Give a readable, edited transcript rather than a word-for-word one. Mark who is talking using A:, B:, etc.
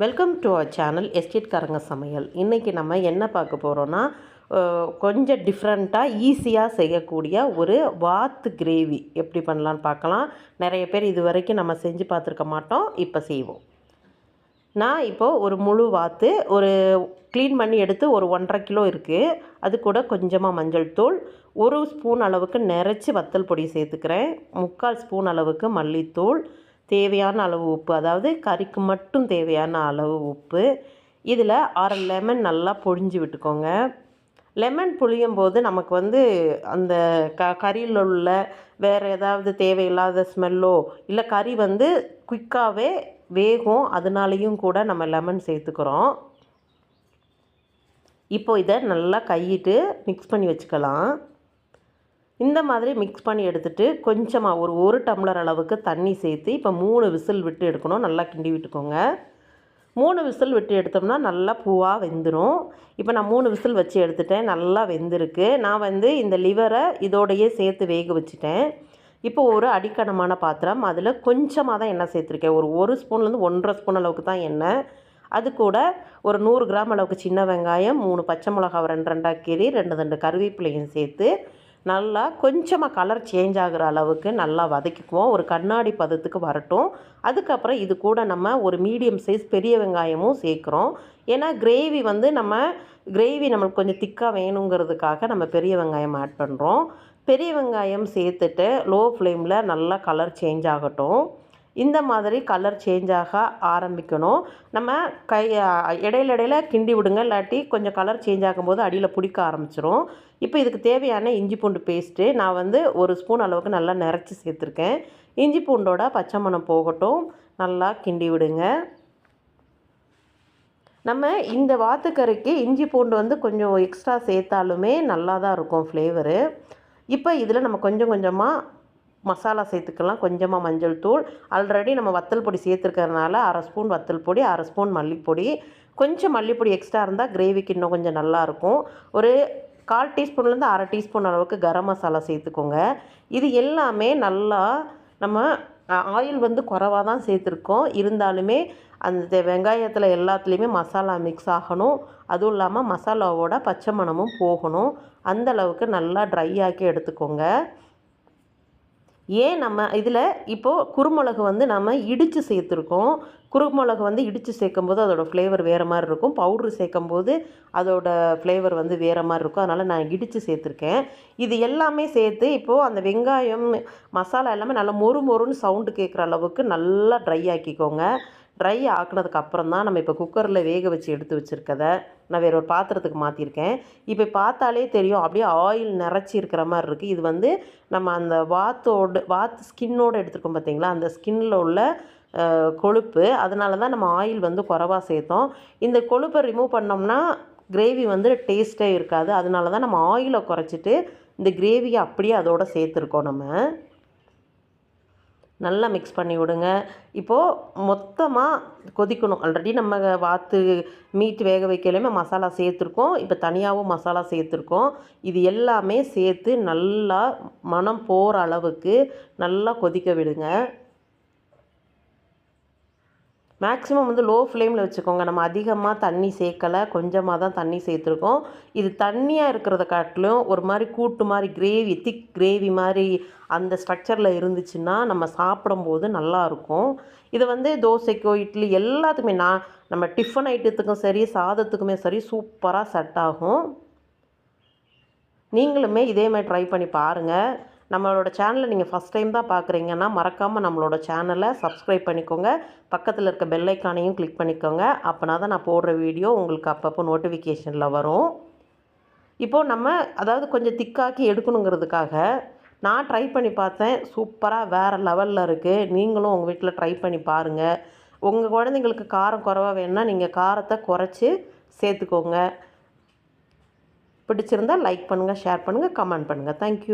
A: Welcome to our channel எஸ்டேட்காரங்க சமையல். இன்றைக்கி நம்ம என்ன பார்க்க போகிறோன்னா, கொஞ்சம் டிஃப்ரெண்ட்டாக ஈஸியாக செய்யக்கூடிய ஒரு வாத்து கிரேவி எப்படி பண்ணலான்னு பார்க்கலாம். நிறைய பேர் இது வரைக்கும் நம்ம செஞ்சு பார்த்துருக்க மாட்டோம். இப்போ செய்வோம். நான் இப்போது ஒரு முழு வாத்து க்ளீன் பண்ணி எடுத்து ஒரு 1.5 கிலோ இருக்குது. அது கூட கொஞ்சமாக மஞ்சள் தூள், 1 ஸ்பூன் அளவுக்கு நிறச்சி வத்தல் பொடி சேர்த்துக்கிறேன், 3/4 ஸ்பூன் அளவுக்கு மல்லித்தூள், தேவையான அளவு உப்பு, அதாவது கறிக்கு மட்டும் தேவையான அளவு உப்பு. இதில் 1/2 லெமன் நல்லா புழிஞ்சு விட்டுக்கோங்க. லெமன் புழியும் போது நமக்கு அந்த கறியில் உள்ள வேறு ஏதாவது தேவையில்லாத ஸ்மெல்லோ இல்லை கறி குயிக்காகவே வேகும். அதனாலேயும் கூட நம்ம லெமன் சேர்த்துக்கிறோம். இப்போ இதை நல்லா கையிட்டு மிக்ஸ் பண்ணி வச்சுக்கலாம். இந்த மாதிரி மிக்ஸ் பண்ணி எடுத்துகிட்டு கொஞ்சமாக ஒரு டம்ளர் அளவுக்கு தண்ணி சேர்த்து இப்போ 3 விசில் விட்டு எடுக்கணும். நல்லா கிண்டி விட்டுக்கோங்க. 3 விசில் விட்டு எடுத்தோம்னா நல்லா பூவாக வெந்துடும். இப்போ நான் 3 விசில் வச்சு எடுத்துட்டேன். நல்லா வெந்திருக்கு. நான் இந்த லிவரை இதோடையே சேர்த்து வேக வச்சுட்டேன். இப்போ ஒரு அடிக்கனமான பாத்திரம், அதில் கொஞ்சமாக தான் எண்ணெய் சேர்த்துருக்கேன். ஒரு ஸ்பூன்லேருந்து 1.5 ஸ்பூன் அளவுக்கு தான் எண்ணெய். அது கூட ஒரு 100 கிராம் அளவுக்கு சின்ன வெங்காயம், 3 பச்சை மிளகாவை 2 கீறி, 2 கருவேப்பிலையும் சேர்த்து நல்லா கொஞ்சமாக கலர் சேஞ்ச் ஆகிற அளவுக்கு நல்லா வதக்கிக்குவோம். ஒரு கண்ணாடி பதத்துக்கு வரட்டும். அதுக்கப்புறம் இது கூட நம்ம ஒரு மீடியம் சைஸ் பெரிய வெங்காயமும் சேர்க்குறோம். ஏன்னா கிரேவி நம்மளுக்கு கொஞ்சம் திக்காக வேணுங்கிறதுக்காக நம்ம பெரிய வெங்காயம் ஆட் பண்ணுறோம். பெரிய வெங்காயம் சேர்த்துட்டு லோ ஃப்ளேமில் நல்லா கலர் சேஞ்ச் ஆகட்டும். இந்த மாதிரி கலர் சேஞ்ச் ஆக ஆரம்பிக்கணும். நம்ம இடையில கிண்டி விடுங்க, இல்லாட்டி கொஞ்சம் கலர் சேஞ்ச் ஆகும்போது அடியில் பிடிக்க ஆரம்பிச்சிரும். இப்போ இதுக்கு தேவையான இஞ்சி பூண்டு பேஸ்ட்டு நான் 1 ஸ்பூன் அளவுக்கு நல்லா நிறச்சி சேர்த்துருக்கேன். இஞ்சி பூண்டோட பச்சை மணம் போகட்டும், நல்லா கிண்டி விடுங்க. நம்ம இந்த வாத்துக்கறிக்கு இஞ்சி பூண்டு கொஞ்சம் எக்ஸ்ட்ரா சேர்த்தாலுமே நல்லா தான் இருக்கும் ஃப்ளேவரு. இப்போ இதில் நம்ம கொஞ்சம் கொஞ்சமாக மசாலா சேர்த்துக்கலாம். கொஞ்சமாக மஞ்சள் தூள், ஆல்ரெடி நம்ம வத்தல் பொடி சேர்த்துருக்கறனால 1/2 ஸ்பூன் வத்தல் பொடி, 1/2 ஸ்பூன் மல்லிப்பொடி, கொஞ்சம் மல்லிப்பொடி எக்ஸ்ட்ரா இருந்தால் கிரேவிக்கு இன்னும் கொஞ்சம் நல்லாயிருக்கும். ஒரு 1/4 டீஸ்பூன்லேருந்து 1/2 டீஸ்பூன் அளவுக்கு கரம் மசாலா சேர்த்துக்கோங்க. இது எல்லாமே நல்லா நம்ம ஆயில் குறைவாக தான் சேர்த்துருக்கோம். இருந்தாலுமே அந்த வெங்காயத்தில் எல்லாத்துலேயுமே மசாலா மிக்ஸ் ஆகணும். அதுவும் இல்லாமல் மசாலாவோட பச்சை மணமும் போகணும். அந்தளவுக்கு நல்லா ட்ரை ஆக்கி எடுத்துக்கோங்க. ஏன் நம்ம இதில் இப்போது குருமிளகு நம்ம இடித்து சேர்த்துருக்கோம். குருமிளகு இடித்து சேர்க்கும்போது அதோடய ஃப்ளேவர் வேறு மாதிரி இருக்கும். பவுட்ரு சேர்க்கும்போது அதோட ஃப்ளேவர் வேறு மாதிரி இருக்கும். அதனால் நான் இடித்து சேர்த்துருக்கேன். இது எல்லாமே சேர்த்து இப்போது அந்த வெங்காயம் மசாலா எல்லாமே நல்லா மொறுன்னு சவுண்டு கேட்குற அளவுக்கு நல்லா ட்ரை ஆக்கிக்கோங்க. ட்ரை ஆக்குனதுக்கு அப்புறம் தான் நம்ம இப்போ குக்கரில் வேக வச்சு எடுத்து வச்சுருக்கதை நான் வேறு ஒரு பாத்திரத்துக்கு மாற்றிருக்கேன். இப்போ பார்த்தாலே தெரியும், அப்படியே ஆயில் நிறச்சி இருக்கிற மாதிரி இருக்குது. இது நம்ம அந்த வாத்து ஸ்கின்னோடு எடுத்துருக்கோம் பார்த்திங்களா, அந்த ஸ்கின்னில் உள்ள கொழுப்பு. அதனால தான் நம்ம ஆயில் குறைவாக சேர்த்தோம். இந்த கொழுப்பை ரிமூவ் பண்ணோம்னா கிரேவி டேஸ்ட்டே இருக்காது. அதனால தான் நம்ம ஆயிலை குறைச்சிட்டு இந்த கிரேவியை அப்படியே அதோடு சேர்த்துருக்கோம். நம்ம நல்லா மிக்ஸ் பண்ணி விடுங்க. இப்போது மொத்தமாக கொதிக்கணும். ஆல்ரெடி நம்ம வாத்து மீட் வேக வைக்கலையுமே மசாலா சேர்த்துருக்கோம். இப்போ தனியாகவும் மசாலா சேர்த்துருக்கோம். இது எல்லாமே சேர்த்து நல்லா மணம் போகிற அளவுக்கு நல்லா கொதிக்க விடுங்க. மேக்ஸிமம் லோ ஃப்ளேமில் வச்சுக்கோங்க. நம்ம அதிகமாக தண்ணி சேர்க்கலை, கொஞ்சமாக தான் தண்ணி சேர்த்துருக்கோம். இது தண்ணியாக இருக்கிறத காட்டிலும் ஒரு மாதிரி கூட்டு மாதிரி திக் கிரேவி மாதிரி அந்த ஸ்ட்ரக்சரில் இருந்துச்சுன்னா நம்ம சாப்பிடும்போது நல்லாயிருக்கும். இதை தோசைக்கோ இட்லி எல்லாத்துக்குமே நம்ம டிஃபன் ஐட்டத்துக்கும் சரி, சாதத்துக்குமே சரி சூப்பராக செட் ஆகும். நீங்களுமே இதே மாதிரி ட்ரை பண்ணி பாருங்கள். நம்மளோட சேனலை நீங்கள் ஃபஸ்ட் டைம் தான் பார்க்குறீங்கன்னா மறக்காமல் நம்மளோட சேனலை சப்ஸ்கிரைப் பண்ணிக்கோங்க. பக்கத்தில் இருக்க பெல் ஐக்கானையும் கிளிக் பண்ணிக்கோங்க. அப்போனா தான் நான் போடுற வீடியோ உங்களுக்கு அப்பப்போ நோட்டிஃபிகேஷனில் வரும். இப்போது நம்ம கொஞ்சம் திக்காக்கி எடுக்கணுங்கிறதுக்காக நான் ட்ரை பண்ணி பார்த்தேன். சூப்பராக வேறு லெவலில் இருக்குது. நீங்களும் உங்கள் வீட்டில் ட்ரை பண்ணி பாருங்கள். உங்கள் குழந்தைங்களுக்கு காரம் குறைவா வேணும்னா நீங்கள் காரத்தை குறைச்சி சேர்த்துக்கோங்க. பிடிச்சிருந்தால் லைக் பண்ணுங்கள், ஷேர் பண்ணுங்கள், கமெண்ட் பண்ணுங்கள். தேங்க்யூ.